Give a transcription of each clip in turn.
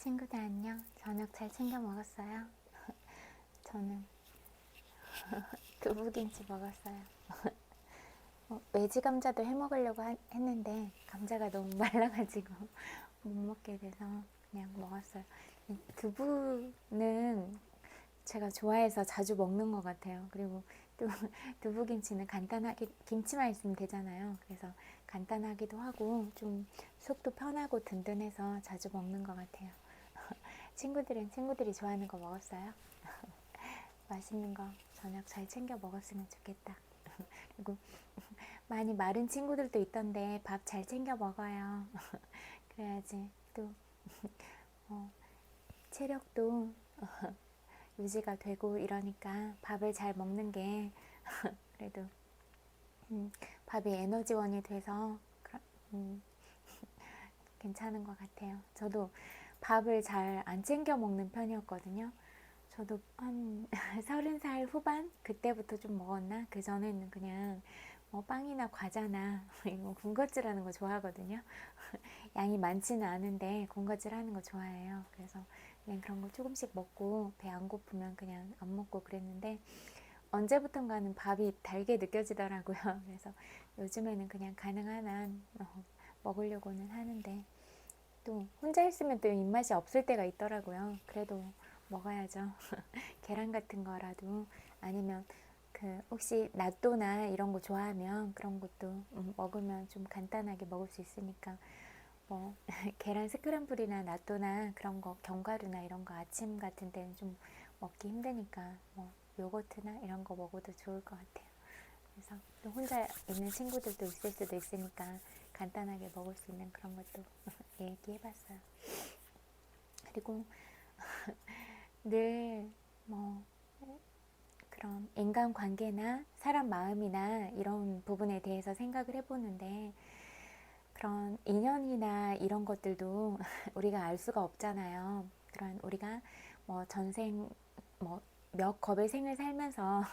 친구들 안녕. 저녁 잘 챙겨 먹었어요? 저는 두부김치 먹었어요. 외지 감자도 해 먹으려고 했는데 감자가 너무 말라가지고 못 먹게 돼서 그냥 먹었어요. 두부는 제가 좋아해서 자주 먹는 것 같아요. 그리고 또 두부김치는 간단하게 김치만 있으면 되잖아요. 그래서 간단하기도 하고 좀 속도 편하고 든든해서 자주 먹는 것 같아요. 친구들은 친구들이 좋아하는 거 먹었어요? 맛있는 거 저녁 잘 챙겨 먹었으면 좋겠다. 그리고 많이 마른 친구들도 있던데 밥 잘 챙겨 먹어요. 그래야지 또 체력도 유지가 되고 이러니까 밥을 잘 먹는 게 그래도 밥이 에너지원이 돼서 괜찮은 것 같아요. 저도 밥을 잘 안 챙겨 먹는 편이었거든요. 저도 한 30살 후반 그때부터 좀 먹었나? 그 전에는 그냥 빵이나 과자나 이거 군것질 하는 거 좋아하거든요. 양이 많지는 않은데 군것질 하는 거 좋아해요. 그래서 그냥 그런 거 조금씩 먹고 배 안 고프면 그냥 안 먹고 그랬는데 언제부턴가는 밥이 달게 느껴지더라고요. 그래서 요즘에는 그냥 가능한 한 먹으려고는 하는데 또 혼자 있으면 또 입맛이 없을 때가 있더라고요. 그래도 먹어야죠. 계란 같은 거라도 아니면 그 혹시 낫또나 이런 거 좋아하면 그런 것도 먹으면 좀 간단하게 먹을 수 있으니까 뭐 계란 스크램블이나 낫또나 그런 거 견과류나 이런 거 아침 같은 때는 좀 먹기 힘드니까 뭐 요거트나 이런 거 먹어도 좋을 것 같아요. 그래서 또 혼자 있는 친구들도 있을 수도 있으니까 간단하게 먹을 수 있는 그런 것도 얘기해봤어요. 그리고 늘 뭐 그런 인간관계나 사람 마음이나 이런 부분에 대해서 생각을 해보는데 그런 인연이나 이런 것들도 우리가 알 수가 없잖아요. 그런 우리가 뭐 전생 뭐 몇 겁의 생을 살면서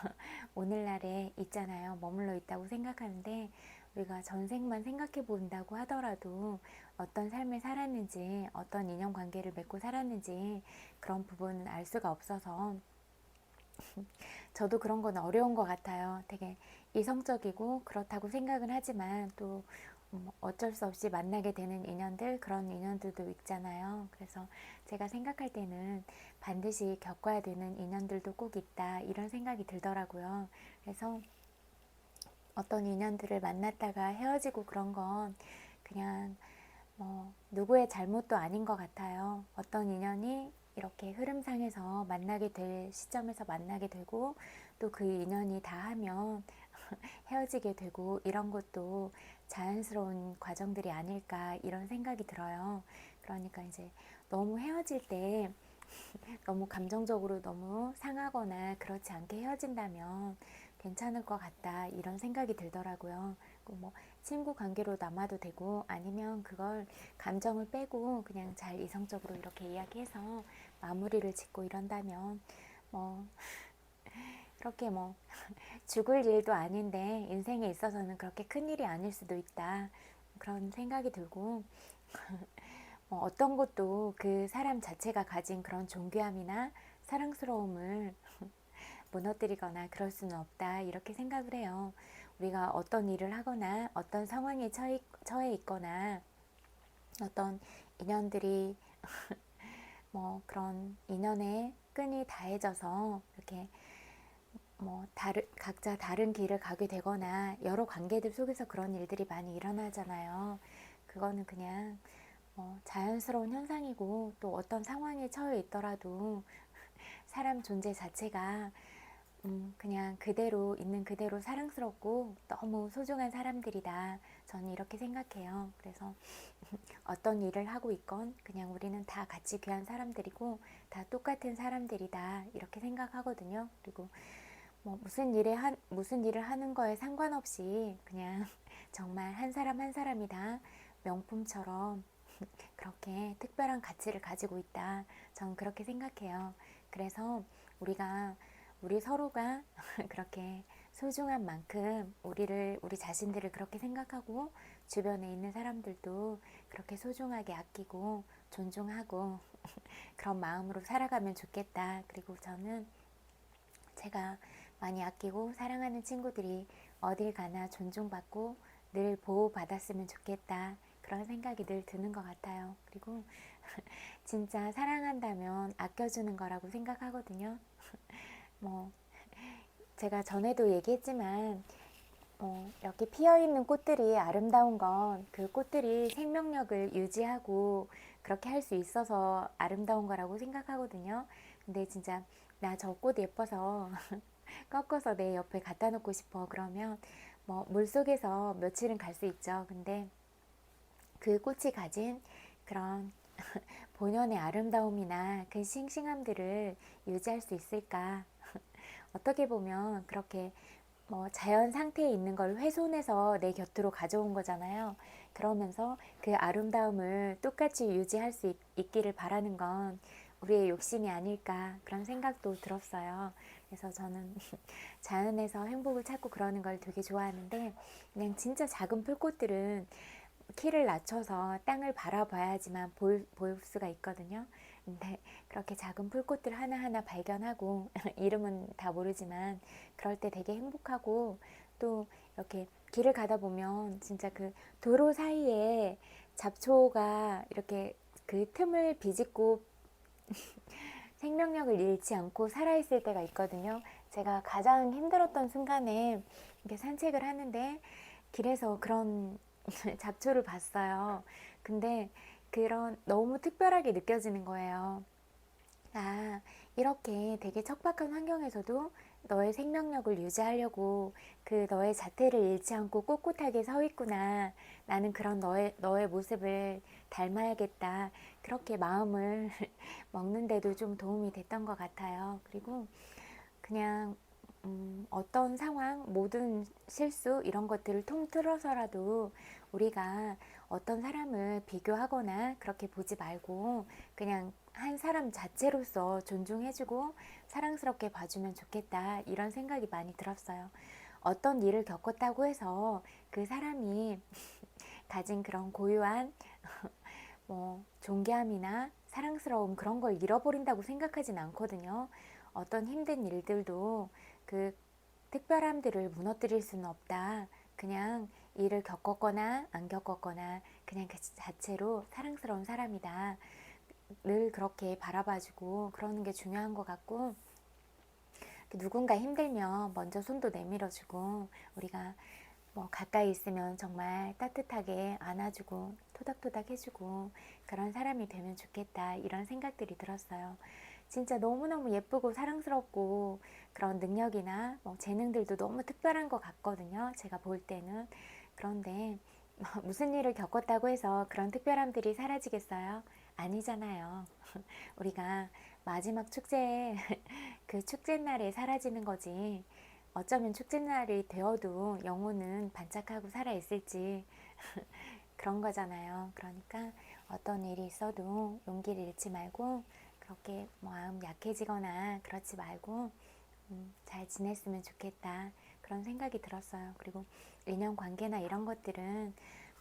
오늘날에 있잖아요. 머물러 있다고 생각하는데 우리가 전생만 생각해 본다고 하더라도 어떤 삶을 살았는지 어떤 인연관계를 맺고 살았는지 그런 부분은 알 수가 없어서 저도 그런 건 어려운 것 같아요. 되게 이성적이고 그렇다고 생각은 하지만 또 어쩔 수 없이 만나게 되는 인연들, 그런 인연들도 있잖아요. 그래서 제가 생각할 때는 반드시 겪어야 되는 인연들도 꼭 있다, 이런 생각이 들더라고요. 그래서 어떤 인연들을 만났다가 헤어지고 그런 건 그냥 누구의 잘못도 아닌 것 같아요. 어떤 인연이 이렇게 흐름상에서 만나게 될 시점에서 만나게 되고 또 그 인연이 다 하면 헤어지게 되고 이런 것도 자연스러운 과정들이 아닐까 이런 생각이 들어요. 그러니까 이제 너무 헤어질 때 너무 감정적으로 너무 상하거나 그렇지 않게 헤어진다면 괜찮을 것 같다 이런 생각이 들더라고요. 뭐 친구 관계로 남아도 되고 아니면 그걸 감정을 빼고 그냥 잘 이성적으로 이렇게 이야기해서 마무리를 짓고 이런다면 뭐 그렇게 뭐 죽을 일도 아닌데 인생에 있어서는 그렇게 큰 일이 아닐 수도 있다 그런 생각이 들고 어떤 것도 그 사람 자체가 가진 그런 존귀함이나 사랑스러움을 무너뜨리거나 그럴 수는 없다 이렇게 생각을 해요. 우리가 어떤 일을 하거나 어떤 상황에 처해 있거나 어떤 인연들이 뭐 그런 인연의 끈이 다해져서 이렇게 뭐 각자 다른 길을 가게 되거나 여러 관계들 속에서 그런 일들이 많이 일어나잖아요. 그거는 그냥 자연스러운 현상이고 또 어떤 상황에 처해 있더라도 사람 존재 자체가 그냥 그대로 있는 그대로 사랑스럽고 너무 소중한 사람들이다. 저는 이렇게 생각해요. 그래서 어떤 일을 하고 있건 그냥 우리는 다 같이 귀한 사람들이고 다 똑같은 사람들이다. 이렇게 생각하거든요. 그리고 뭐 무슨 일을 하는 거에 상관없이 그냥 정말 한 사람 한 사람이 다 명품처럼 그렇게 특별한 가치를 가지고 있다. 저는 그렇게 생각해요. 그래서 우리 서로가 그렇게 소중한 만큼 우리 자신들을 그렇게 생각하고 주변에 있는 사람들도 그렇게 소중하게 아끼고 존중하고 그런 마음으로 살아가면 좋겠다. 그리고 저는 제가 많이 아끼고 사랑하는 친구들이 어딜 가나 존중받고 늘 보호받았으면 좋겠다. 그런 생각이 늘 드는 것 같아요. 그리고 진짜 사랑한다면 아껴주는 거라고 생각하거든요. 뭐 제가 전에도 얘기했지만 이렇게 피어있는 꽃들이 아름다운 건 그 꽃들이 생명력을 유지하고 그렇게 할 수 있어서 아름다운 거라고 생각하거든요. 근데 진짜 나 저 꽃 예뻐서 꺾어서 내 옆에 갖다 놓고 싶어. 그러면 뭐 물속에서 며칠은 갈 수 있죠. 근데 그 꽃이 가진 그런 본연의 아름다움이나 그 싱싱함들을 유지할 수 있을까? 어떻게 보면 그렇게 뭐 자연 상태에 있는 걸 훼손해서 내 곁으로 가져온 거잖아요. 그러면서 그 아름다움을 똑같이 유지할 수 있기를 바라는 건 우리의 욕심이 아닐까 그런 생각도 들었어요. 그래서 저는 자연에서 행복을 찾고 그러는 걸 되게 좋아하는데 그냥 진짜 작은 풀꽃들은 키를 낮춰서 땅을 바라봐야지만 보일 수가 있거든요. 근데 그렇게 작은 풀꽃들 하나하나 발견하고 이름은 다 모르지만 그럴 때 되게 행복하고 또 이렇게 길을 가다 보면 진짜 그 도로 사이에 잡초가 이렇게 그 틈을 비집고 생명력을 잃지 않고 살아있을 때가 있거든요. 제가 가장 힘들었던 순간에 이렇게 산책을 하는데 길에서 그런 잡초를 봤어요. 근데 그런 너무 특별하게 느껴지는 거예요. 아, 이렇게 되게 척박한 환경에서도 너의 생명력을 유지하려고 그 너의 자태를 잃지 않고 꿋꿋하게 서 있구나. 나는 그런 너의 모습을 닮아야겠다. 그렇게 마음을 먹는데도 좀 도움이 됐던 것 같아요. 그리고 그냥 어떤 상황, 모든 실수 이런 것들을 통틀어서라도 우리가 어떤 사람을 비교하거나 그렇게 보지 말고 그냥 한 사람 자체로서 존중해주고 사랑스럽게 봐주면 좋겠다 이런 생각이 많이 들었어요. 어떤 일을 겪었다고 해서 그 사람이 가진 그런 고유한 뭐 존귀함이나 사랑스러움 그런 걸 잃어버린다고 생각하진 않거든요. 어떤 힘든 일들도 그 특별함들을 무너뜨릴 수는 없다. 그냥 일을 겪었거나 안 겪었거나 그냥 그 자체로 사랑스러운 사람이다. 늘 그렇게 바라봐주고 그러는 게 중요한 것 같고 누군가 힘들면 먼저 손도 내밀어주고 우리가 뭐 가까이 있으면 정말 따뜻하게 안아주고 토닥토닥 해주고 그런 사람이 되면 좋겠다 이런 생각들이 들었어요. 진짜 너무너무 예쁘고 사랑스럽고 그런 능력이나 뭐 재능들도 너무 특별한 것 같거든요. 제가 볼 때는. 그런데 무슨 일을 겪었다고 해서 그런 특별함들이 사라지겠어요? 아니잖아요. 우리가 마지막 축제에 그 축제날에 사라지는 거지. 어쩌면 축제날이 되어도 영혼은 반짝하고 살아있을지 그런 거잖아요. 그러니까 어떤 일이 있어도 용기를 잃지 말고 그렇게 마음 약해지거나 그렇지 말고 잘 지냈으면 좋겠다. 그런 생각이 들었어요. 그리고 인연관계나 이런 것들은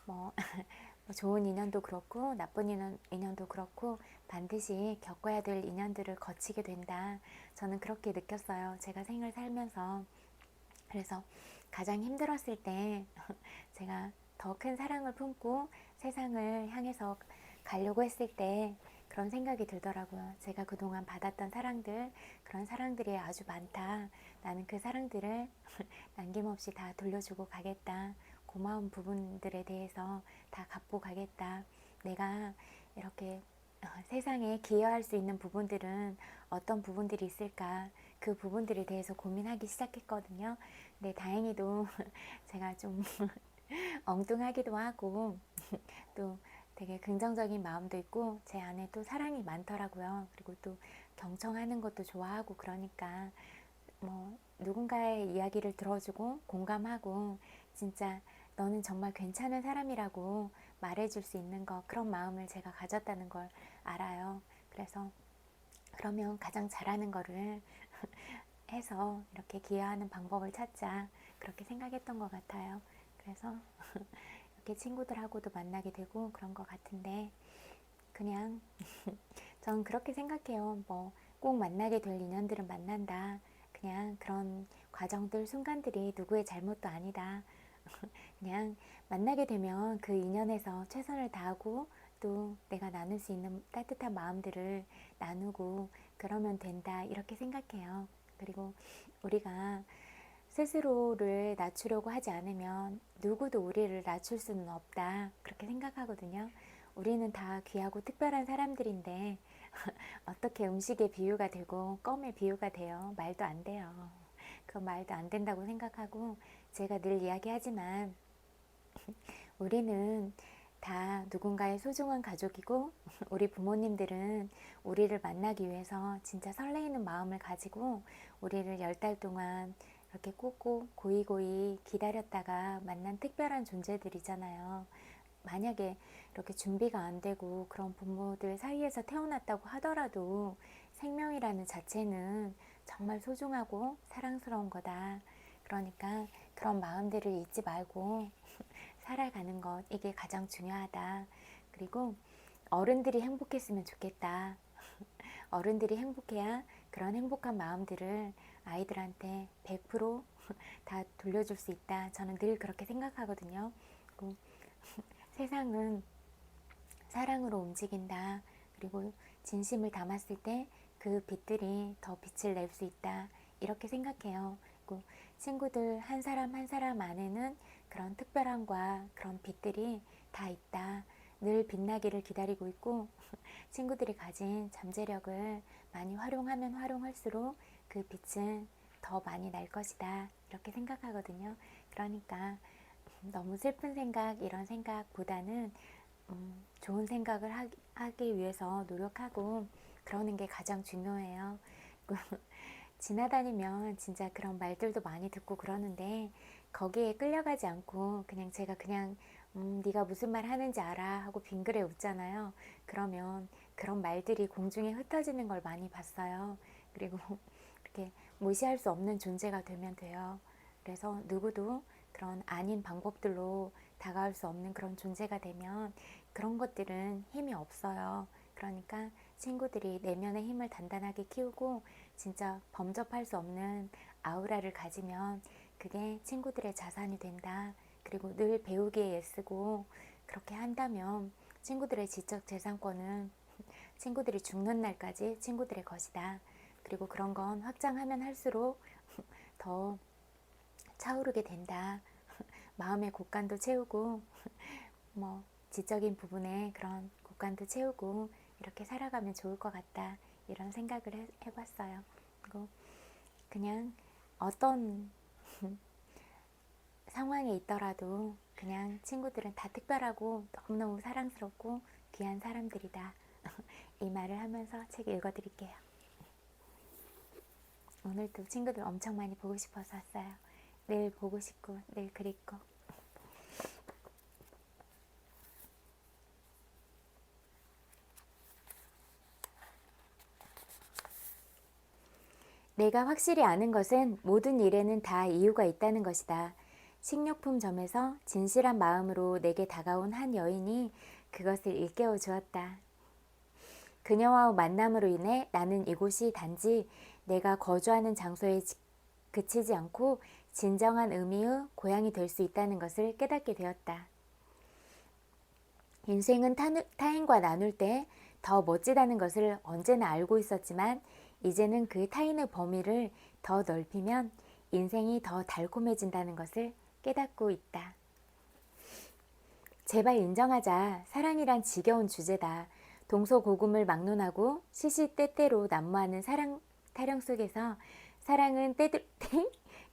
뭐 좋은 인연도 그렇고 나쁜 인연도 그렇고 반드시 겪어야 될 인연들을 거치게 된다. 저는 그렇게 느꼈어요. 제가 생을 살면서. 그래서 가장 힘들었을 때 제가 더 큰 사랑을 품고 세상을 향해서 가려고 했을 때 그런 생각이 들더라고요. 제가 그동안 받았던 사랑들, 그런 사랑들이 아주 많다. 나는 그 사랑들을 남김없이 다 돌려주고 가겠다. 고마운 부분들에 대해서 다 갚고 가겠다. 내가 이렇게 세상에 기여할 수 있는 부분들은 어떤 부분들이 있을까? 그 부분들에 대해서 고민하기 시작했거든요. 근데 다행히도 제가 좀 엉뚱하기도 하고 또 되게 긍정적인 마음도 있고 제 안에 또 사랑이 많더라고요. 그리고 또 경청하는 것도 좋아하고 그러니까 뭐 누군가의 이야기를 들어주고 공감하고 진짜 너는 정말 괜찮은 사람이라고 말해줄 수 있는 거 그런 마음을 제가 가졌다는 걸 알아요. 그래서 그러면 가장 잘하는 거를 해서 이렇게 기여하는 방법을 찾자 그렇게 생각했던 것 같아요. 그래서 이렇게 친구들하고도 만나게 되고 그런 것 같은데, 그냥 전 그렇게 생각해요. 뭐 꼭 만나게 될 인연들은 만난다. 그냥 그런 과정들, 순간들이 누구의 잘못도 아니다. 그냥 만나게 되면 그 인연에서 최선을 다하고 또 내가 나눌 수 있는 따뜻한 마음들을 나누고 그러면 된다. 이렇게 생각해요. 그리고 우리가 스스로를 낮추려고 하지 않으면 누구도 우리를 낮출 수는 없다. 그렇게 생각하거든요. 우리는 다 귀하고 특별한 사람들인데 어떻게 음식의 비유가 되고 껌의 비유가 돼요? 말도 안 돼요. 그건 말도 안 된다고 생각하고, 제가 늘 이야기하지만 우리는 다 누군가의 소중한 가족이고 우리 부모님들은 우리를 만나기 위해서 진짜 설레이는 마음을 가지고 우리를 10달 동안 이렇게 꾹꾹 고이고이 기다렸다가 만난 특별한 존재들이잖아요. 만약에 이렇게 준비가 안 되고 그런 부모들 사이에서 태어났다고 하더라도 생명이라는 자체는 정말 소중하고 사랑스러운 거다. 그러니까 그런 마음들을 잊지 말고 살아가는 것, 이게 가장 중요하다. 그리고 어른들이 행복했으면 좋겠다. 어른들이 행복해야 그런 행복한 마음들을 아이들한테 100%다 돌려줄 수 있다. 저는 늘 그렇게 생각하거든요. 그리고 세상은 사랑으로 움직인다. 그리고 진심을 담았을 때 그 빛들이 더 빛을 낼 수 있다. 이렇게 생각해요. 그리고 친구들 한 사람 한 사람 안에는 그런 특별함과 그런 빛들이 다 있다. 늘 빛나기를 기다리고 있고 친구들이 가진 잠재력을 많이 활용하면 활용할수록 그 빛은 더 많이 날 것이다. 이렇게 생각하거든요. 그러니까 너무 슬픈 생각, 이런 생각보다는 좋은 생각을 하기 위해서 노력하고 그러는 게 가장 중요해요. 지나다니면 진짜 그런 말들도 많이 듣고 그러는데 거기에 끌려가지 않고 그냥 제가 그냥 네가 무슨 말 하는지 알아 하고 빙그레 웃잖아요. 그러면 그런 말들이 공중에 흩어지는 걸 많이 봤어요. 그리고 이렇게 무시할 수 없는 존재가 되면 돼요. 그래서 누구도 그런 아닌 방법들로 다가올 수 없는 그런 존재가 되면 그런 것들은 힘이 없어요. 그러니까 친구들이 내면의 힘을 단단하게 키우고 진짜 범접할 수 없는 아우라를 가지면 그게 친구들의 자산이 된다. 그리고 늘 배우기에 애쓰고 그렇게 한다면 친구들의 지적 재산권은 친구들이 죽는 날까지 친구들의 것이다. 그리고 그런 건 확장하면 할수록 더 차오르게 된다. 마음의 곳간도 채우고 뭐 지적인 부분에 그런 곳간도 채우고 이렇게 살아가면 좋을 것 같다. 이런 생각을 해봤어요. 그리고 그냥 어떤 상황에 있더라도 그냥 친구들은 다 특별하고 너무너무 사랑스럽고 귀한 사람들이다. 이 말을 하면서 책 읽어드릴게요. 오늘도 친구들 엄청 많이 보고 싶어서 왔어요. 늘 보고 싶고 늘 그립고. 내가 확실히 아는 것은 모든 일에는 다 이유가 있다는 것이다. 식료품점에서 진실한 마음으로 내게 다가온 한 여인이 그것을 일깨워 주었다. 그녀와의 만남으로 인해 나는 이곳이 단지 내가 거주하는 장소에 그치지 않고 진정한 의미의 고향이 될 수 있다는 것을 깨닫게 되었다. 인생은 타인과 나눌 때 더 멋지다는 것을 언제나 알고 있었지만 이제는 그 타인의 범위를 더 넓히면 인생이 더 달콤해진다는 것을 깨닫고 있다. 제발 인정하자. 사랑이란 지겨운 주제다. 동서고금을 막론하고 시시때때로 난무하는 사랑 타령 속에서 사랑은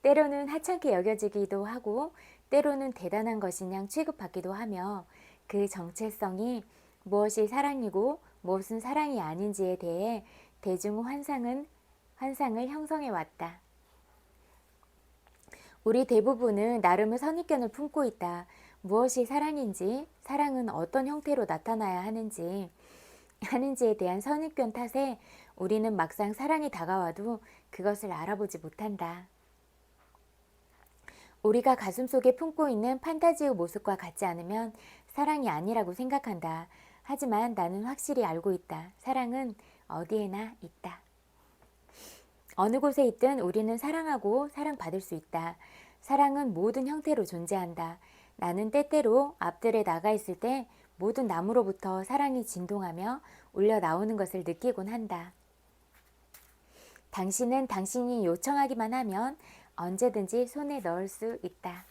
때로는 하찮게 여겨지기도 하고 때로는 대단한 것인 양 취급받기도 하며 그 정체성이 무엇이 사랑이고 무엇은 사랑이 아닌지에 대해 대중의 환상을 형성해 왔다. 우리 대부분은 나름의 선입견을 품고 있다. 무엇이 사랑인지, 사랑은 어떤 형태로 나타나야 하는지에 대한 선입견 탓에 우리는 막상 사랑이 다가와도 그것을 알아보지 못한다. 우리가 가슴속에 품고 있는 판타지의 모습과 같지 않으면 사랑이 아니라고 생각한다. 하지만 나는 확실히 알고 있다. 사랑은 어디에나 있다. 어느 곳에 있든 우리는 사랑하고 사랑받을 수 있다. 사랑은 모든 형태로 존재한다. 나는 때때로 앞들에 나가 있을 때 모든 나무로부터 사랑이 진동하며 울려 나오는 것을 느끼곤 한다. 당신은 당신이 요청하기만 하면 언제든지 손에 넣을 수 있다.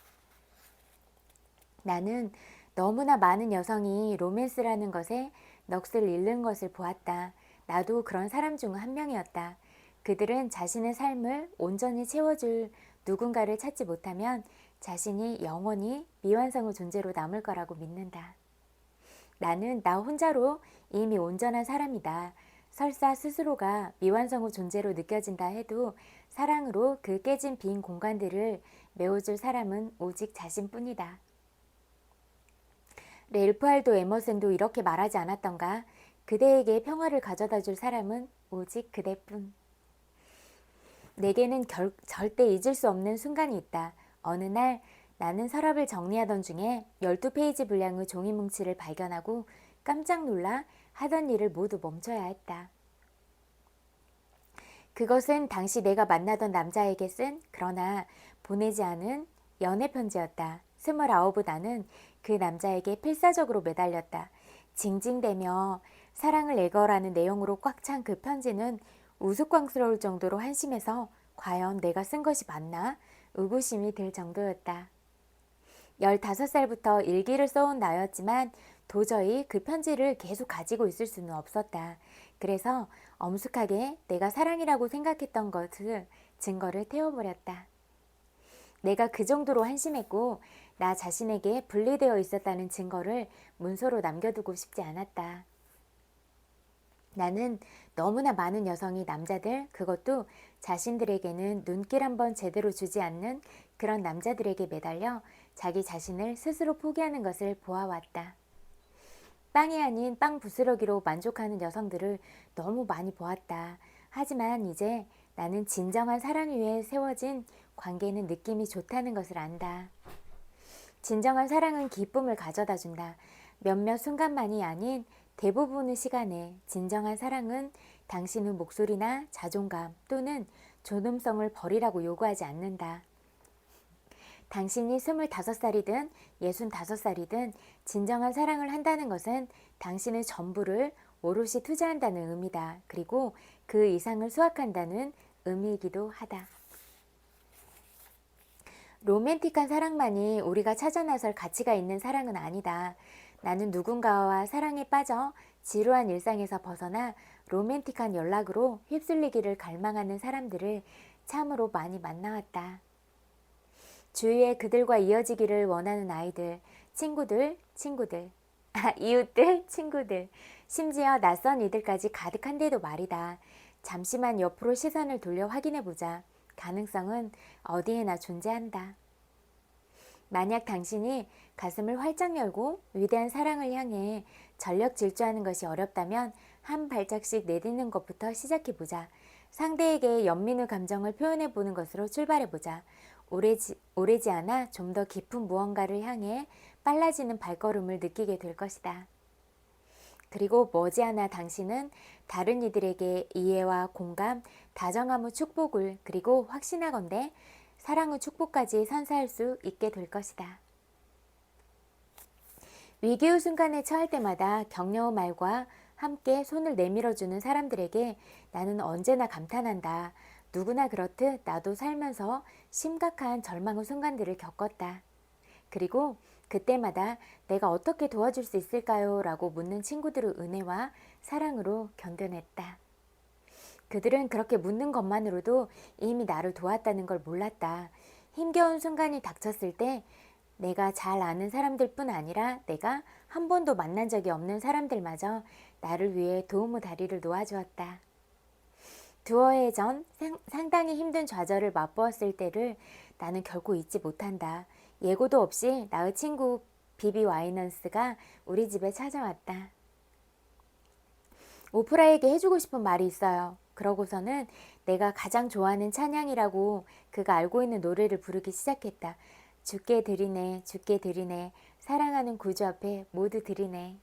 나는 너무나 많은 여성이 로맨스라는 것에 넋을 잃는 것을 보았다. 나도 그런 사람 중 한 명이었다. 그들은 자신의 삶을 온전히 채워줄 누군가를 찾지 못하면 자신이 영원히 미완성의 존재로 남을 거라고 믿는다. 나는 나 혼자로 이미 온전한 사람이다. 설사 스스로가 미완성의 존재로 느껴진다 해도 사랑으로 그 깨진 빈 공간들을 메워줄 사람은 오직 자신뿐이다. 랠프 알도 에머슨도 이렇게 말하지 않았던가? 그대에게 평화를 가져다 줄 사람은 오직 그대뿐. 내게는 절대 잊을 수 없는 순간이 있다. 어느 날 나는 서랍을 정리하던 중에 12페이지 분량의 종이 뭉치를 발견하고 깜짝 놀라 하던 일을 모두 멈춰야 했다. 그것은 당시 내가 만나던 남자에게 쓴 그러나 보내지 않은 연애 편지였다. 29의 나는 그 남자에게 필사적으로 매달렸다. 징징대며 사랑을 애걸하는 내용으로 꽉 찬 그 편지는 우스꽝스러울 정도로 한심해서 과연 내가 쓴 것이 맞나? 의구심이 들 정도였다. 15살부터 일기를 써온 나였지만 도저히 그 편지를 계속 가지고 있을 수는 없었다. 그래서 엄숙하게 내가 사랑이라고 생각했던 것을 증거를 태워버렸다. 내가 그 정도로 한심했고 나 자신에게 분리되어 있었다는 증거를 문서로 남겨두고 싶지 않았다. 나는 너무나 많은 여성이 남자들, 그것도 자신들에게는 눈길 한번 제대로 주지 않는 그런 남자들에게 매달려 자기 자신을 스스로 포기하는 것을 보아왔다. 빵이 아닌 빵 부스러기로 만족하는 여성들을 너무 많이 보았다. 하지만 이제 나는 진정한 사랑 위에 세워진 관계는 느낌이 좋다는 것을 안다. 진정한 사랑은 기쁨을 가져다 준다. 몇몇 순간만이 아닌 대부분의 시간에 진정한 사랑은 당신의 목소리나 자존감 또는 존엄성을 버리라고 요구하지 않는다. 당신이 25살이든 65살이든 진정한 사랑을 한다는 것은 당신의 전부를 오롯이 투자한다는 의미다. 그리고 그 이상을 수확한다는 의미이기도 하다. 로맨틱한 사랑만이 우리가 찾아 나설 가치가 있는 사랑은 아니다. 나는 누군가와 사랑에 빠져 지루한 일상에서 벗어나 로맨틱한 연락으로 휩쓸리기를 갈망하는 사람들을 참으로 많이 만나왔다. 주위에 그들과 이어지기를 원하는 아이들, 친구들, 이웃들, 친구들, 심지어 낯선 이들까지 가득한데도 말이다. 잠시만 옆으로 시선을 돌려 확인해보자. 가능성은 어디에나 존재한다. 만약 당신이 가슴을 활짝 열고 위대한 사랑을 향해 전력 질주하는 것이 어렵다면 한 발짝씩 내딛는 것부터 시작해보자. 상대에게 연민의 감정을 표현해보는 것으로 출발해보자. 오래지 않아 좀 더 깊은 무언가를 향해 빨라지는 발걸음을 느끼게 될 것이다. 그리고 머지않아 당신은 다른 이들에게 이해와 공감, 다정함의 축복을 그리고 확신하건대 사랑의 축복까지 선사할 수 있게 될 것이다. 위기의 순간에 처할 때마다 격려의 말과 함께 손을 내밀어주는 사람들에게 나는 언제나 감탄한다. 누구나 그렇듯 나도 살면서 심각한 절망의 순간들을 겪었다. 그리고 그때마다 내가 어떻게 도와줄 수 있을까요? 라고 묻는 친구들의 은혜와 사랑으로 견뎌냈다. 그들은 그렇게 묻는 것만으로도 이미 나를 도왔다는 걸 몰랐다. 힘겨운 순간이 닥쳤을 때 내가 잘 아는 사람들뿐 아니라 내가 한 번도 만난 적이 없는 사람들마저 나를 위해 도움의 다리를 놓아주었다. 두어 해 전 상당히 힘든 좌절을 맛보았을 때를 나는 결코 잊지 못한다. 예고도 없이 나의 친구 비비 와이넌스가 우리 집에 찾아왔다. 오프라에게 해주고 싶은 말이 있어요. 그러고서는 내가 가장 좋아하는 찬양이라고 그가 알고 있는 노래를 부르기 시작했다. 죽게 들이네, 죽게 들이네. 사랑하는 구주 앞에 모두 들이네.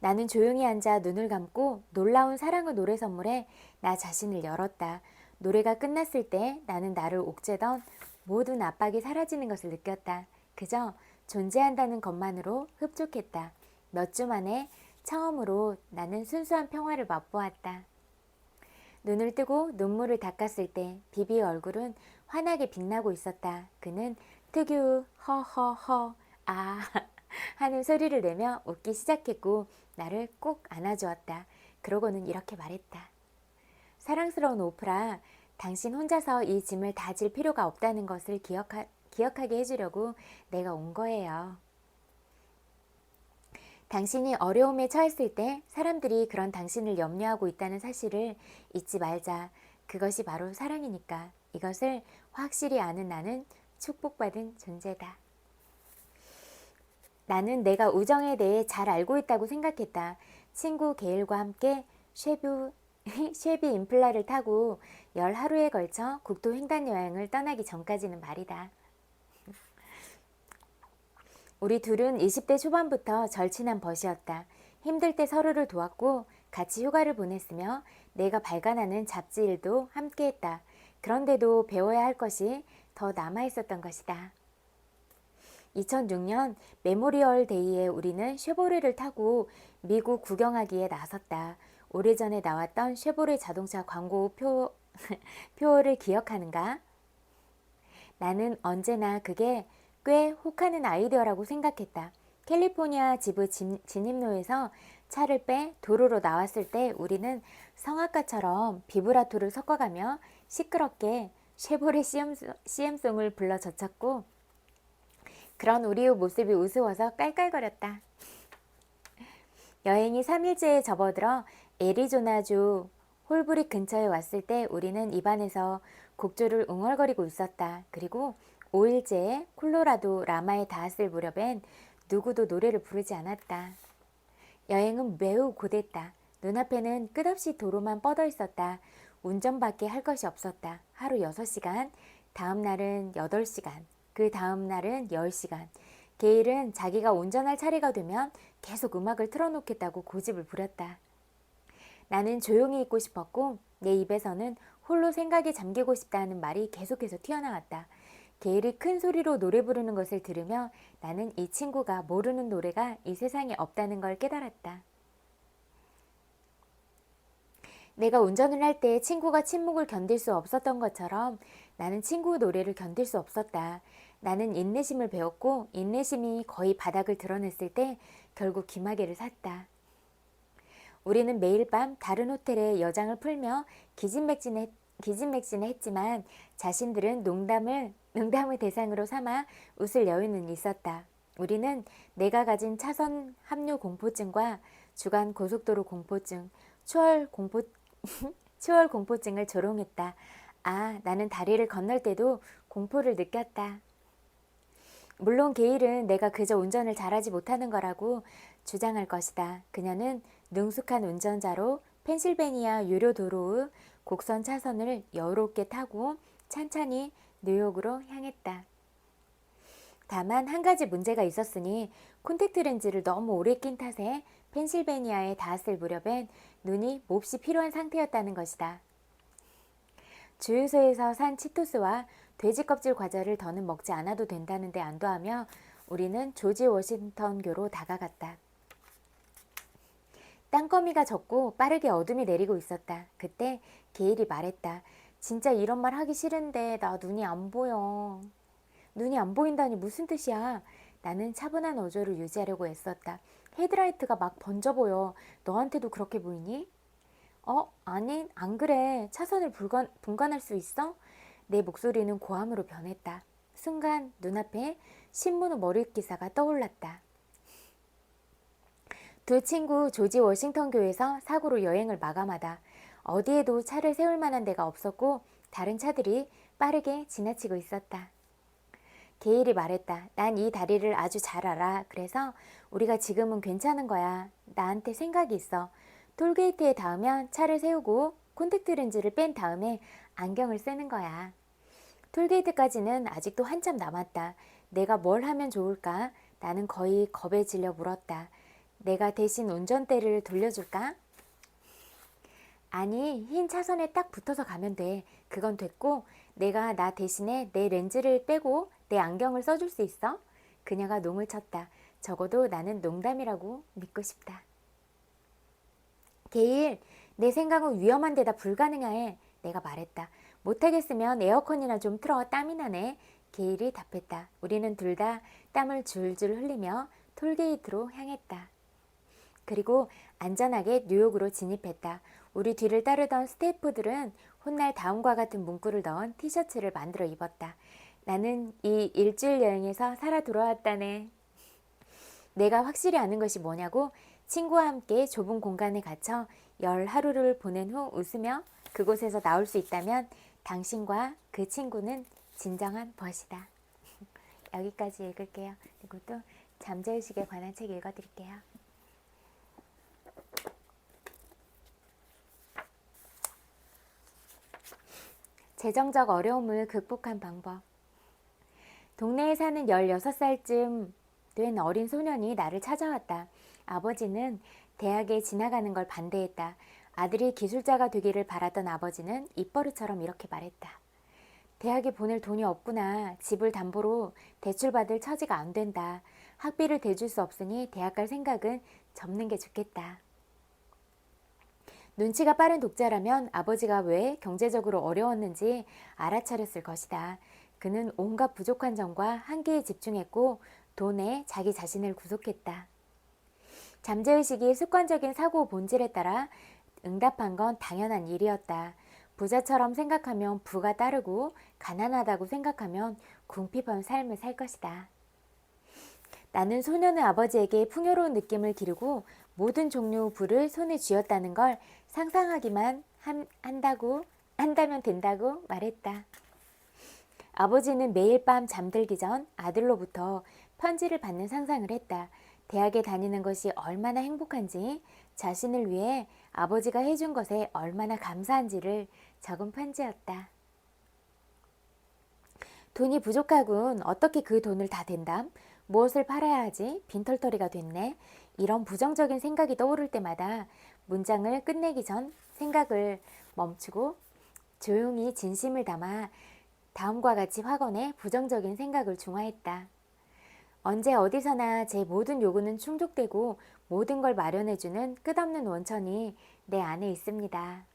나는 조용히 앉아 눈을 감고 놀라운 사랑의 노래 선물에 나 자신을 열었다. 노래가 끝났을 때 나는 나를 옥죄던 모든 압박이 사라지는 것을 느꼈다. 그저 존재한다는 것만으로 흡족했다. 몇 주 만에 처음으로 나는 순수한 평화를 맛보았다. 눈을 뜨고 눈물을 닦았을 때 비비의 얼굴은 환하게 빛나고 있었다. 그는 특유 허허허 아 하는 소리를 내며 웃기 시작했고 나를 꼭 안아주었다. 그러고는 이렇게 말했다. 사랑스러운 오프라, 당신 혼자서 이 짐을 다 질 필요가 없다는 것을 기억하게 해주려고 내가 온 거예요. 당신이 어려움에 처했을 때 사람들이 그런 당신을 염려하고 있다는 사실을 잊지 말자. 그것이 바로 사랑이니까. 이것을 확실히 아는 나는 축복받은 존재다. 나는 내가 우정에 대해 잘 알고 있다고 생각했다. 친구 게일과 함께 쉐비 인플라를 타고 열 하루에 걸쳐 국도 횡단 여행을 떠나기 전까지는 말이다. 우리 둘은 20대 초반부터 절친한 벗이었다. 힘들 때 서로를 도왔고 같이 휴가를 보냈으며 내가 발간하는 잡지 일도 함께했다. 그런데도 배워야 할 것이 더 남아있었던 것이다. 2006년 메모리얼 데이에 우리는 쉐보레를 타고 미국 구경하기에 나섰다. 오래전에 나왔던 쉐보레 자동차 광고 표를 기억하는가? 나는 언제나 그게 꽤 혹하는 아이디어라고 생각했다. 캘리포니아 지부 진입로에서 차를 빼 도로로 나왔을 때 우리는 성악가처럼 비브라토를 섞어가며 시끄럽게 쉐보레 CM송을 불러 젖혔고 그런 우리의 모습이 우스워서 깔깔거렸다. 여행이 3일째에 접어들어 애리조나주 홀브릭 근처에 왔을 때 우리는 입안에서 곡조를 웅얼거리고 있었다. 그리고 5일째에 콜로라도 라마에 닿았을 무렵엔 누구도 노래를 부르지 않았다. 여행은 매우 고됐다. 눈앞에는 끝없이 도로만 뻗어 있었다. 운전밖에 할 것이 없었다. 하루 6시간, 다음 날은 8시간, 그 다음 날은 10시간. 게일은 자기가 운전할 차례가 되면 계속 음악을 틀어놓겠다고 고집을 부렸다. 나는 조용히 있고 싶었고 내 입에서는 홀로 생각에 잠기고 싶다는 말이 계속해서 튀어나왔다. 게일이 큰 소리로 노래 부르는 것을 들으며 나는 이 친구가 모르는 노래가 이 세상에 없다는 걸 깨달았다. 내가 운전을 할 때 친구가 침묵을 견딜 수 없었던 것처럼 나는 친구의 노래를 견딜 수 없었다. 나는 인내심을 배웠고 인내심이 거의 바닥을 드러냈을 때 결국 기마개를 샀다. 우리는 매일 밤 다른 호텔에 여장을 풀며 기진맥진을 했지만 자신들은 농담을 대상으로 삼아 웃을 여유는 있었다. 우리는 내가 가진 차선 합류 공포증과 주간 고속도로 공포증, 추월 공포증을 조롱했다. 아, 나는 다리를 건널 때도 공포를 느꼈다. 물론 게일은 내가 그저 운전을 잘하지 못하는 거라고 주장할 것이다. 그녀는 능숙한 운전자로 펜실베니아 유료 도로의 곡선 차선을 여유롭게 타고 찬찬히 뉴욕으로 향했다. 다만 한 가지 문제가 있었으니 콘택트 렌즈를 너무 오래 낀 탓에 펜실베니아에 닿았을 무렵엔 눈이 몹시 필요한 상태였다는 것이다. 주유소에서 산 치토스와 돼지 껍질 과자를 더는 먹지 않아도 된다는데 안도하며 우리는 조지 워싱턴교로 다가갔다. 땅거미가 졌고 빠르게 어둠이 내리고 있었다. 그때 게일이 말했다. 진짜 이런 말 하기 싫은데 나 눈이 안 보여. 눈이 안 보인다니 무슨 뜻이야? 나는 차분한 어조를 유지하려고 애썼다. 헤드라이트가 막 번져 보여. 너한테도 그렇게 보이니? 아니, 안 그래. 차선을 분간할 수 있어? 내 목소리는 고함으로 변했다. 순간 눈앞에 신문의 머릿 기사가 떠올랐다. 두 친구 조지 워싱턴 교에서 사고로 여행을 마감하다. 어디에도 차를 세울 만한 데가 없었고 다른 차들이 빠르게 지나치고 있었다. 게일이 말했다. 난 이 다리를 아주 잘 알아. 그래서 우리가 지금은 괜찮은 거야. 나한테 생각이 있어. 톨게이트에 닿으면 차를 세우고 콘택트 렌즈를 뺀 다음에 안경을 쓰는 거야. 톨게이트까지는 아직도 한참 남았다. 내가 뭘 하면 좋을까? 나는 거의 겁에 질려 물었다. 내가 대신 운전대를 돌려줄까? 아니, 흰 차선에 딱 붙어서 가면 돼. 그건 됐고, 내가 나 대신에 내 렌즈를 빼고 내 안경을 써줄 수 있어? 그녀가 농을 쳤다. 적어도 나는 농담이라고 믿고 싶다. 게일, 내 생각은 위험한 데다 불가능해. 내가 말했다. 못하겠으면 에어컨이나 좀 틀어. 땀이 나네. 게일이 답했다. 우리는 둘 다 땀을 줄줄 흘리며 톨게이트로 향했다. 그리고 안전하게 뉴욕으로 진입했다. 우리 뒤를 따르던 스태프들은 훗날 다음과 같은 문구를 넣은 티셔츠를 만들어 입었다. 나는 이 일주일 여행에서 살아 돌아왔다네. 내가 확실히 아는 것이 뭐냐고? 친구와 함께 좁은 공간에 갇혀 열 하루를 보낸 후 웃으며 그곳에서 나올 수 있다면 당신과 그 친구는 진정한 벗이다. 여기까지 읽을게요. 그리고 또 잠재의식에 관한 책 읽어드릴게요. 재정적 어려움을 극복한 방법. 동네에 사는 16살쯤 된 어린 소년이 나를 찾아왔다. 아버지는 대학에 지나가는 걸 반대했다. 아들이 기술자가 되기를 바랐던 아버지는 입버릇처럼 이렇게 말했다. 대학에 보낼 돈이 없구나. 집을 담보로 대출받을 처지가 안 된다. 학비를 대줄 수 없으니 대학 갈 생각은 접는 게 좋겠다. 눈치가 빠른 독자라면 아버지가 왜 경제적으로 어려웠는지 알아차렸을 것이다. 그는 온갖 부족한 점과 한계에 집중했고 돈에 자기 자신을 구속했다. 잠재의식이 습관적인 사고 본질에 따라 응답한 건 당연한 일이었다. 부자처럼 생각하면 부가 따르고 가난하다고 생각하면 궁핍한 삶을 살 것이다. 나는 소년의 아버지에게 풍요로운 느낌을 기르고 모든 종류 부를 손에 쥐었다는 걸 상상하기만 한다면 된다고 말했다. 아버지는 매일 밤 잠들기 전 아들로부터 편지를 받는 상상을 했다. 대학에 다니는 것이 얼마나 행복한지, 자신을 위해 아버지가 해준 것에 얼마나 감사한지를 적은 편지였다. 돈이 부족하군. 어떻게 그 돈을 다 댄담? 무엇을 팔아야 하지? 빈털터리가 됐네. 이런 부정적인 생각이 떠오를 때마다 문장을 끝내기 전 생각을 멈추고 조용히 진심을 담아 다음과 같이 확언해 부정적인 생각을 중화했다. 언제 어디서나 제 모든 요구는 충족되고 모든 걸 마련해주는 끝없는 원천이 내 안에 있습니다.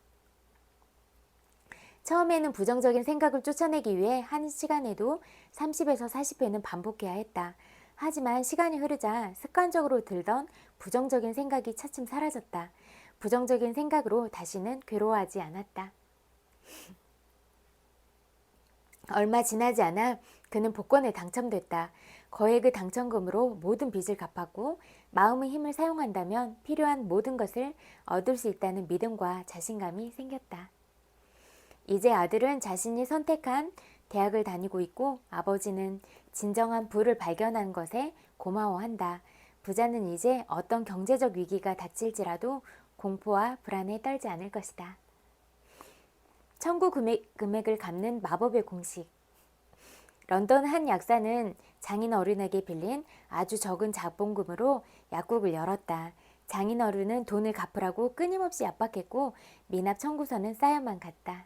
처음에는 부정적인 생각을 쫓아내기 위해 한 시간에도 30에서 40회는 반복해야 했다. 하지만 시간이 흐르자 습관적으로 들던 부정적인 생각이 차츰 사라졌다. 부정적인 생각으로 다시는 괴로워하지 않았다. 얼마 지나지 않아 그는 복권에 당첨됐다. 거액의 당첨금으로 모든 빚을 갚았고 마음의 힘을 사용한다면 필요한 모든 것을 얻을 수 있다는 믿음과 자신감이 생겼다. 이제 아들은 자신이 선택한 대학을 다니고 있고 아버지는 진정한 부를 발견한 것에 고마워한다. 부자는 이제 어떤 경제적 위기가 닥칠지라도 공포와 불안에 떨지 않을 것이다. 청구 금액을 갚는 마법의 공식. 런던 한 약사는 장인 어른에게 빌린 아주 적은 자본금으로 약국을 열었다. 장인 어른은 돈을 갚으라고 끊임없이 압박했고 미납 청구서는 쌓여만 갔다.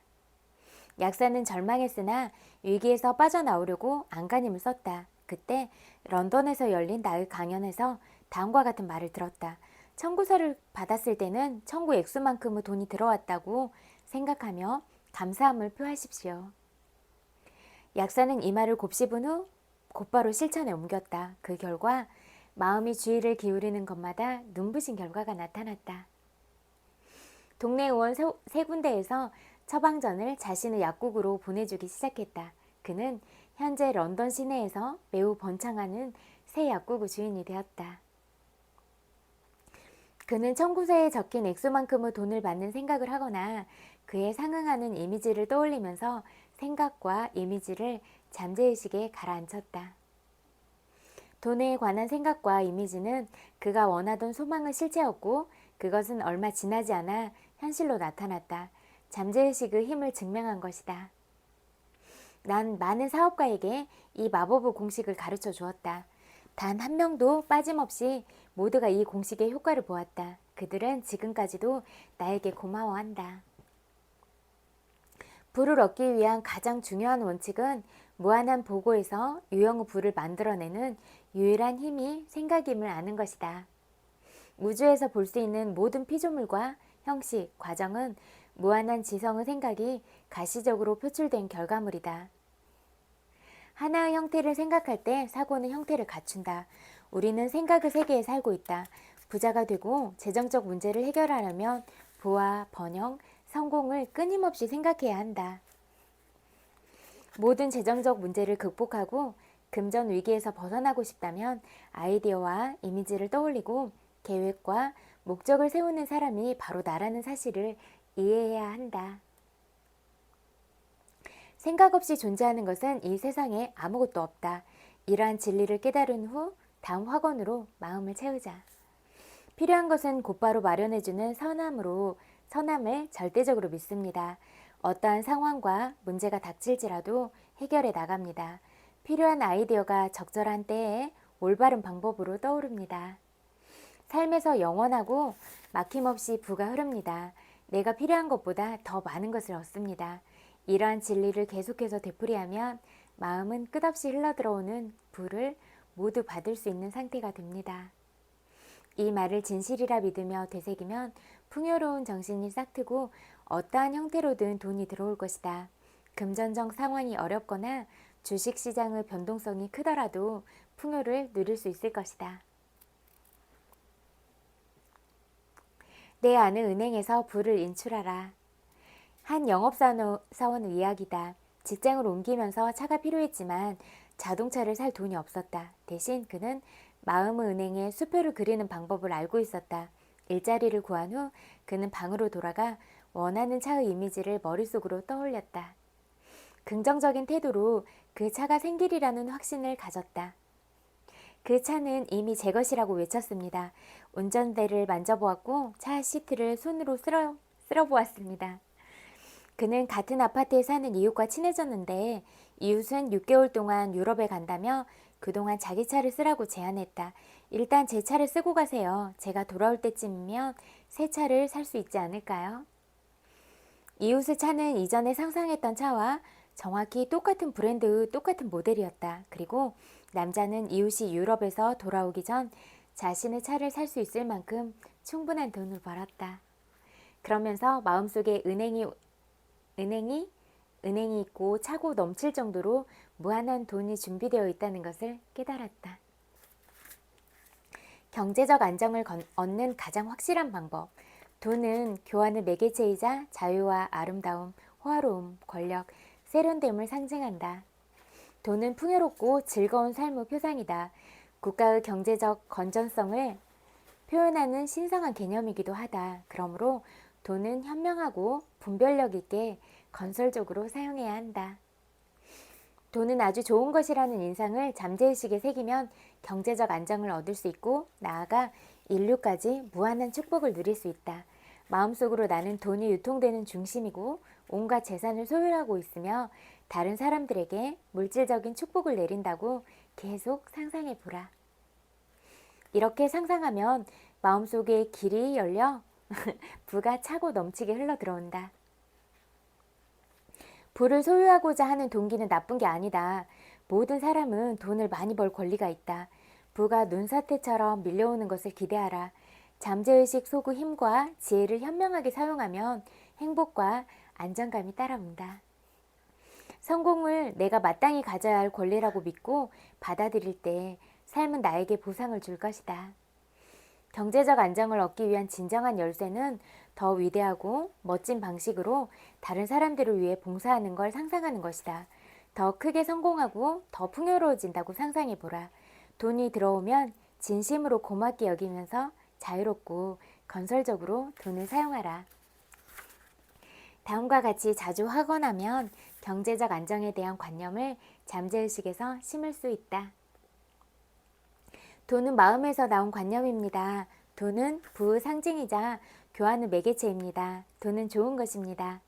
약사는 절망했으나 위기에서 빠져나오려고 안간힘을 썼다. 그때 런던에서 열린 나의 강연에서 다음과 같은 말을 들었다. 청구서를 받았을 때는 청구 액수만큼의 돈이 들어왔다고 생각하며 감사함을 표하십시오. 약사는 이 말을 곱씹은 후 곧바로 실천에 옮겼다. 그 결과 마음이 주의를 기울이는 것마다 눈부신 결과가 나타났다. 동네 의원 세 군데에서 처방전을 자신의 약국으로 보내주기 시작했다. 그는 현재 런던 시내에서 매우 번창하는 새 약국의 주인이 되었다. 그는 청구서에 적힌 액수만큼의 돈을 받는 생각을 하거나 그에 상응하는 이미지를 떠올리면서 생각과 이미지를 잠재의식에 가라앉혔다. 돈에 관한 생각과 이미지는 그가 원하던 소망의 실체였고 그것은 얼마 지나지 않아 현실로 나타났다. 잠재의식의 힘을 증명한 것이다. 난 많은 사업가에게 이 마법의 공식을 가르쳐 주었다. 단 한 명도 빠짐없이 모두가 이 공식의 효과를 보았다. 그들은 지금까지도 나에게 고마워한다. 부를 얻기 위한 가장 중요한 원칙은 무한한 보고에서 유형의 부를 만들어내는 유일한 힘이 생각임을 아는 것이다. 우주에서 볼 수 있는 모든 피조물과 형식, 과정은 무한한 지성의 생각이 가시적으로 표출된 결과물이다. 하나의 형태를 생각할 때 사고는 형태를 갖춘다. 우리는 생각의 세계에 살고 있다. 부자가 되고 재정적 문제를 해결하려면 부와 번영, 성공을 끊임없이 생각해야 한다. 모든 재정적 문제를 극복하고 금전 위기에서 벗어나고 싶다면 아이디어와 이미지를 떠올리고 계획과 목적을 세우는 사람이 바로 나라는 사실을 이해해야 한다. 생각 없이 존재하는 것은 이 세상에 아무것도 없다. 이러한 진리를 깨달은 후 다음 확언으로 마음을 채우자. 필요한 것은 곧바로 마련해주는 선함을 절대적으로 믿습니다. 어떠한 상황과 문제가 닥칠지라도 해결해 나갑니다. 필요한 아이디어가 적절한 때에 올바른 방법으로 떠오릅니다. 삶에서 영원하고 막힘없이 부가 흐릅니다. 내가 필요한 것보다 더 많은 것을 얻습니다. 이러한 진리를 계속해서 되풀이하면 마음은 끝없이 흘러들어오는 부를 모두 받을 수 있는 상태가 됩니다. 이 말을 진실이라 믿으며 되새기면 풍요로운 정신이 싹트고 어떠한 형태로든 돈이 들어올 것이다. 금전적 상황이 어렵거나 주식시장의 변동성이 크더라도 풍요를 누릴 수 있을 것이다. 내 아는 은행에서 부를 인출하라. 한 영업사원의 이야기다. 직장을 옮기면서 차가 필요했지만 자동차를 살 돈이 없었다. 대신 그는 마음의 은행에 수표를 그리는 방법을 알고 있었다. 일자리를 구한 후 그는 방으로 돌아가 원하는 차의 이미지를 머릿속으로 떠올렸다. 긍정적인 태도로 그 차가 생길이라는 확신을 가졌다. 그 차는 이미 제 것이라고 외쳤습니다. 운전대를 만져보았고 차 시트를 손으로 쓸어보았습니다. 그는 같은 아파트에 사는 이웃과 친해졌는데 이웃은 6개월 동안 유럽에 간다며 그동안 자기 차를 쓰라고 제안했다. 일단 제 차를 쓰고 가세요. 제가 돌아올 때쯤이면 새 차를 살 수 있지 않을까요? 이웃의 차는 이전에 상상했던 차와 정확히 똑같은 브랜드의 똑같은 모델이었다. 그리고 남자는 이웃이 유럽에서 돌아오기 전 자신의 차를 살 수 있을 만큼 충분한 돈을 벌었다. 그러면서 마음속에 은행이 있고 차고 넘칠 정도로 무한한 돈이 준비되어 있다는 것을 깨달았다. 경제적 안정을 얻는 가장 확실한 방법. 돈은 교환의 매개체이자 자유와 아름다움, 호화로움, 권력, 세련됨을 상징한다. 돈은 풍요롭고 즐거운 삶의 표상이다. 국가의 경제적 건전성을 표현하는 신성한 개념이기도 하다. 그러므로 돈은 현명하고 분별력 있게 건설적으로 사용해야 한다. 돈은 아주 좋은 것이라는 인상을 잠재의식에 새기면 경제적 안정을 얻을 수 있고 나아가 인류까지 무한한 축복을 누릴 수 있다. 마음속으로 나는 돈이 유통되는 중심이고 온갖 재산을 소유하고 있으며 다른 사람들에게 물질적인 축복을 내린다고 계속 상상해 보라. 이렇게 상상하면 마음속에 길이 열려 부가 차고 넘치게 흘러들어온다. 부를 소유하고자 하는 동기는 나쁜 게 아니다. 모든 사람은 돈을 많이 벌 권리가 있다. 부가 눈사태처럼 밀려오는 것을 기대하라. 잠재의식 속의 힘과 지혜를 현명하게 사용하면 행복과 안정감이 따라온다. 성공을 내가 마땅히 가져야 할 권리라고 믿고 받아들일 때 삶은 나에게 보상을 줄 것이다. 경제적 안정을 얻기 위한 진정한 열쇠는 더 위대하고 멋진 방식으로 다른 사람들을 위해 봉사하는 걸 상상하는 것이다. 더 크게 성공하고 더 풍요로워진다고 상상해보라. 돈이 들어오면 진심으로 고맙게 여기면서 자유롭고 건설적으로 돈을 사용하라. 다음과 같이 자주 확언하면 경제적 안정에 대한 관념을 잠재의식에서 심을 수 있다. 돈은 마음에서 나온 관념입니다. 돈은 부의 상징이자 교환의 매개체입니다. 돈은 좋은 것입니다.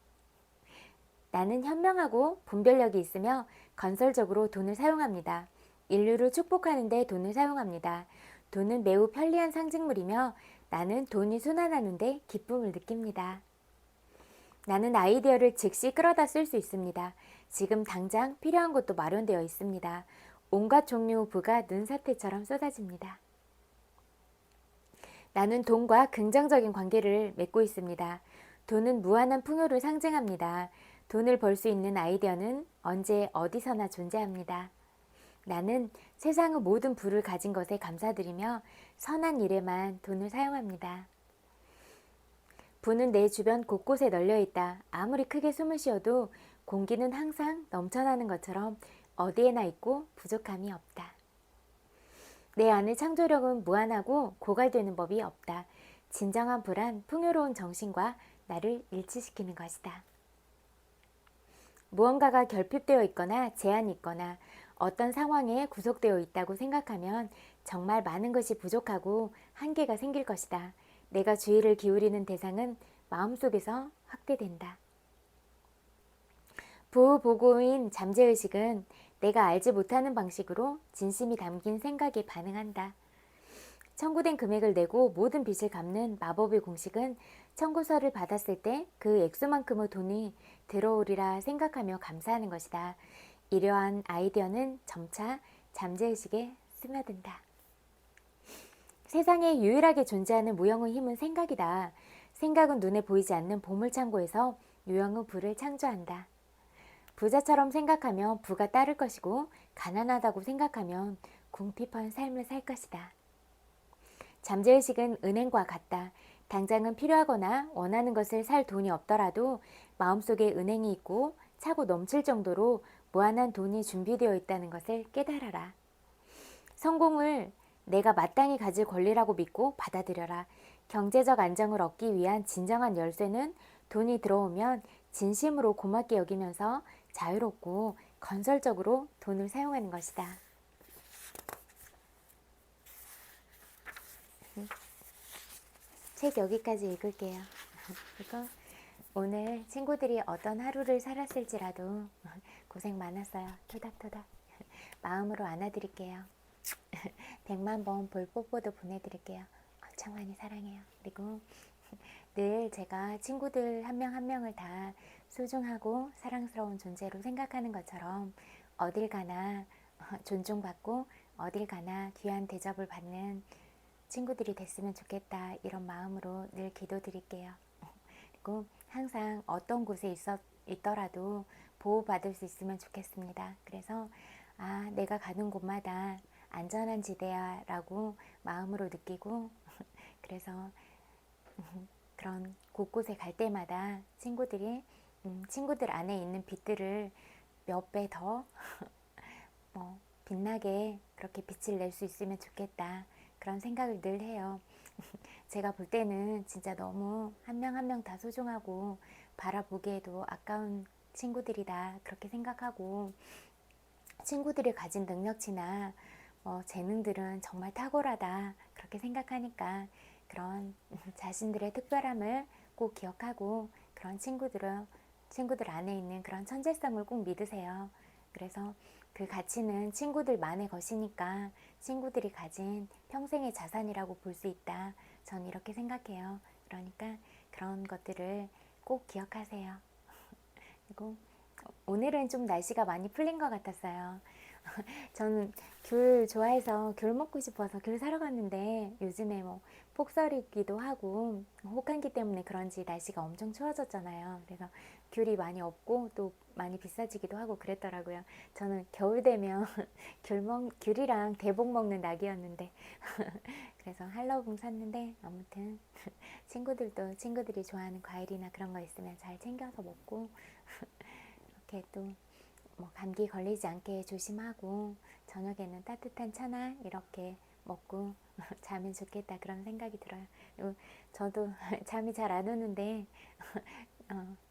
나는 현명하고 분별력이 있으며 건설적으로 돈을 사용합니다. 인류를 축복하는 데 돈을 사용합니다. 돈은 매우 편리한 상징물이며 나는 돈이 순환하는데 기쁨을 느낍니다. 나는 아이디어를 즉시 끌어다 쓸 수 있습니다. 지금 당장 필요한 것도 마련되어 있습니다. 온갖 종류 부가 눈사태처럼 쏟아집니다. 나는 돈과 긍정적인 관계를 맺고 있습니다. 돈은 무한한 풍요를 상징합니다. 돈을 벌 수 있는 아이디어는 언제 어디서나 존재합니다. 나는 세상의 모든 부를 가진 것에 감사드리며 선한 일에만 돈을 사용합니다. 부는 내 주변 곳곳에 널려 있다. 아무리 크게 숨을 쉬어도 공기는 항상 넘쳐나는 것처럼 어디에나 있고 부족함이 없다. 내 안의 창조력은 무한하고 고갈되는 법이 없다. 진정한 부란 풍요로운 정신과 나를 일치시키는 것이다. 무언가가 결핍되어 있거나 제한이 있거나 어떤 상황에 구속되어 있다고 생각하면 정말 많은 것이 부족하고 한계가 생길 것이다. 내가 주의를 기울이는 대상은 마음속에서 확대된다. 부보고인 잠재의식은 내가 알지 못하는 방식으로 진심이 담긴 생각에 반응한다. 청구된 금액을 내고 모든 빚을 갚는 마법의 공식은 청구서를 받았을 때 그 액수만큼의 돈이 들어오리라 생각하며 감사하는 것이다. 이러한 아이디어는 점차 잠재의식에 스며든다. 세상에 유일하게 존재하는 무형의 힘은 생각이다. 생각은 눈에 보이지 않는 보물창고에서 유형의 부를 창조한다. 부자처럼 생각하면 부가 따를 것이고 가난하다고 생각하면 궁핍한 삶을 살 것이다. 잠재의식은 은행과 같다. 당장은 필요하거나 원하는 것을 살 돈이 없더라도 마음속에 은행이 있고 차고 넘칠 정도로 무한한 돈이 준비되어 있다는 것을 깨달아라. 성공을 내가 마땅히 가질 권리라고 믿고 받아들여라. 경제적 안정을 얻기 위한 진정한 열쇠는 돈이 들어오면 진심으로 고맙게 여기면서 자유롭고 건설적으로 돈을 사용하는 것이다. 책 여기까지 읽을게요. 그리고 오늘 친구들이 어떤 하루를 살았을지라도 고생 많았어요. 토닥토닥. 마음으로 안아드릴게요. 100만 번 볼 뽀뽀도 보내드릴게요. 엄청 많이 사랑해요. 그리고 늘 제가 친구들 한 명 한 명을 다 소중하고 사랑스러운 존재로 생각하는 것처럼 어딜 가나 존중받고 어딜 가나 귀한 대접을 받는 친구들이 됐으면 좋겠다, 이런 마음으로 늘 기도드릴게요. 그리고 항상 어떤 곳에 있더라도 보호받을 수 있으면 좋겠습니다. 그래서 내가 가는 곳마다 안전한 지대야 라고 마음으로 느끼고 그래서 그런 곳곳에 갈 때마다 친구들이 친구들 안에 있는 빛들을 몇 배 더 빛나게 그렇게 빛을 낼 수 있으면 좋겠다, 그런 생각을 늘 해요. 제가 볼 때는 진짜 너무 한 명 한 명 다 소중하고 바라보기에도 아까운 친구들이다, 그렇게 생각하고 친구들이 가진 능력치나 재능들은 정말 탁월하다, 그렇게 생각하니까 그런 자신들의 특별함을 꼭 기억하고 그런 친구들 안에 있는 그런 천재성을 꼭 믿으세요. 그래서 그 가치는 친구들만의 것이니까 친구들이 가진 평생의 자산이라고 볼 수 있다, 전 이렇게 생각해요. 그러니까 그런 것들을 꼭 기억하세요. 그리고 오늘은 좀 날씨가 많이 풀린 것 같았어요. 저는 귤 좋아해서 귤 먹고 싶어서 귤 사러 갔는데 요즘에 폭설이기도 하고 혹한기 때문에 그런지 날씨가 엄청 추워졌잖아요. 그래서 귤이 많이 없고 또 많이 비싸지기도 하고 그랬더라고요. 저는 겨울 되면 귤이랑 대복 먹는 낙이었는데 그래서 한라봉 샀는데 아무튼 친구들도 친구들이 좋아하는 과일이나 그런 거 있으면 잘 챙겨서 먹고 이렇게 또 감기 걸리지 않게 조심하고 저녁에는 따뜻한 차나 이렇게 먹고 자면 좋겠다, 그런 생각이 들어요. 그리고 저도 잠이 잘 안 오는데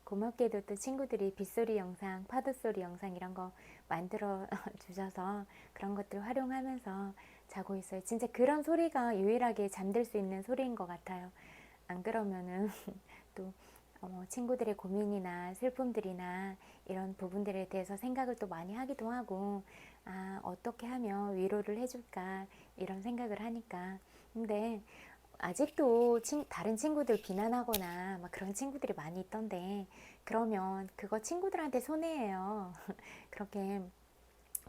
고맙게도 또 친구들이 빗소리 영상, 파도소리 영상 이런 거 만들어 주셔서 그런 것들 활용하면서 자고 있어요. 진짜 그런 소리가 유일하게 잠들 수 있는 소리인 것 같아요. 안 그러면은 또 친구들의 고민이나 슬픔들이나 이런 부분들에 대해서 생각을 또 많이 하기도 하고, 아, 어떻게 하면 위로를 해줄까 이런 생각을 하니까. 근데 아직도 다른 친구들 비난하거나 막 그런 친구들이 많이 있던데, 그러면 그거 친구들한테 손해예요. 그렇게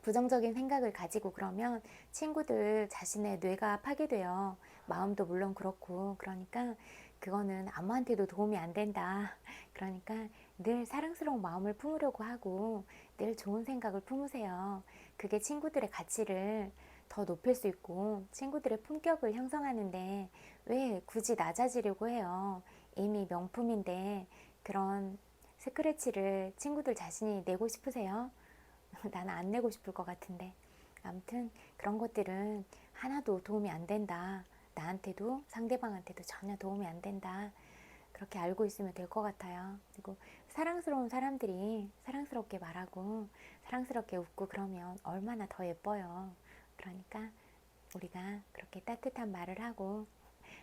부정적인 생각을 가지고 그러면 친구들 자신의 뇌가 파괴돼요. 마음도 물론 그렇고. 그러니까 그거는 아무한테도 도움이 안 된다. 그러니까 늘 사랑스러운 마음을 품으려고 하고 늘 좋은 생각을 품으세요. 그게 친구들의 가치를 더 높일 수 있고 친구들의 품격을 형성하는데 왜 굳이 낮아지려고 해요. 이미 명품인데 그런 스크래치를 친구들 자신이 내고 싶으세요? 나는 안 내고 싶을 것 같은데. 아무튼 그런 것들은 하나도 도움이 안 된다. 나한테도 상대방한테도 전혀 도움이 안 된다. 그렇게 알고 있으면 될 것 같아요. 그리고 사랑스러운 사람들이 사랑스럽게 말하고 사랑스럽게 웃고 그러면 얼마나 더 예뻐요. 그러니까 우리가 그렇게 따뜻한 말을 하고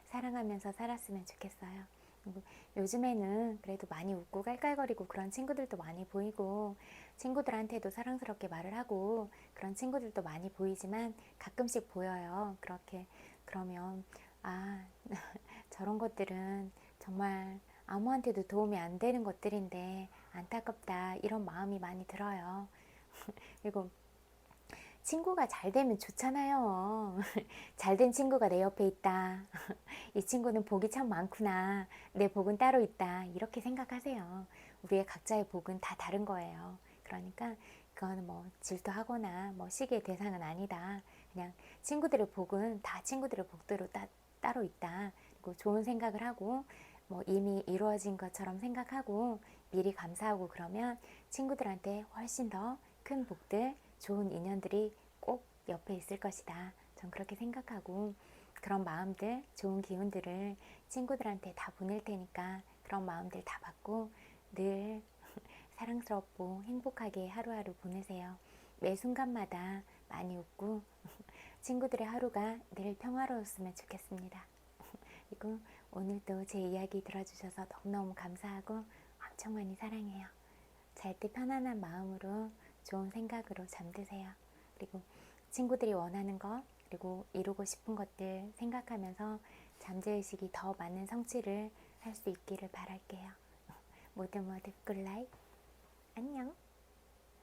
사랑하면서 살았으면 좋겠어요. 요즘에는 그래도 많이 웃고 깔깔거리고 그런 친구들도 많이 보이고 친구들한테도 사랑스럽게 말을 하고 그런 친구들도 많이 보이지만 가끔씩 보여요. 그렇게 그러면 아 저런 것들은 정말 아무한테도 도움이 안 되는 것들인데 안타깝다 이런 마음이 많이 들어요. 그리고 친구가 잘 되면 좋잖아요. 잘된 친구가 내 옆에 있다. 이 친구는 복이 참 많구나. 내 복은 따로 있다. 이렇게 생각하세요. 우리의 각자의 복은 다 다른 거예요. 그러니까 그거는 뭐 질투하거나 뭐 시기의 대상은 아니다. 그냥 친구들의 복은 다 친구들의 복대로 따로 있다. 그리고 좋은 생각을 하고 뭐 이미 이루어진 것처럼 생각하고 미리 감사하고 그러면 친구들한테 훨씬 더 큰 복들, 좋은 인연들이 꼭 옆에 있을 것이다. 전 그렇게 생각하고 그런 마음들, 좋은 기운들을 친구들한테 다 보낼 테니까 그런 마음들 다 받고 늘 사랑스럽고 행복하게 하루하루 보내세요. 매 순간마다 많이 웃고 친구들의 하루가 늘 평화로웠으면 좋겠습니다. 그리고 오늘도 제 이야기 들어주셔서 너무너무 감사하고 엄청 많이 사랑해요. 잘 때 편안한 마음으로 좋은 생각으로 잠드세요. 그리고 친구들이 원하는 것 그리고 이루고 싶은 것들 생각하면서 잠재의식이 더 많은 성취를 할 수 있기를 바랄게요. 모두 모두 굿라잇. 안녕.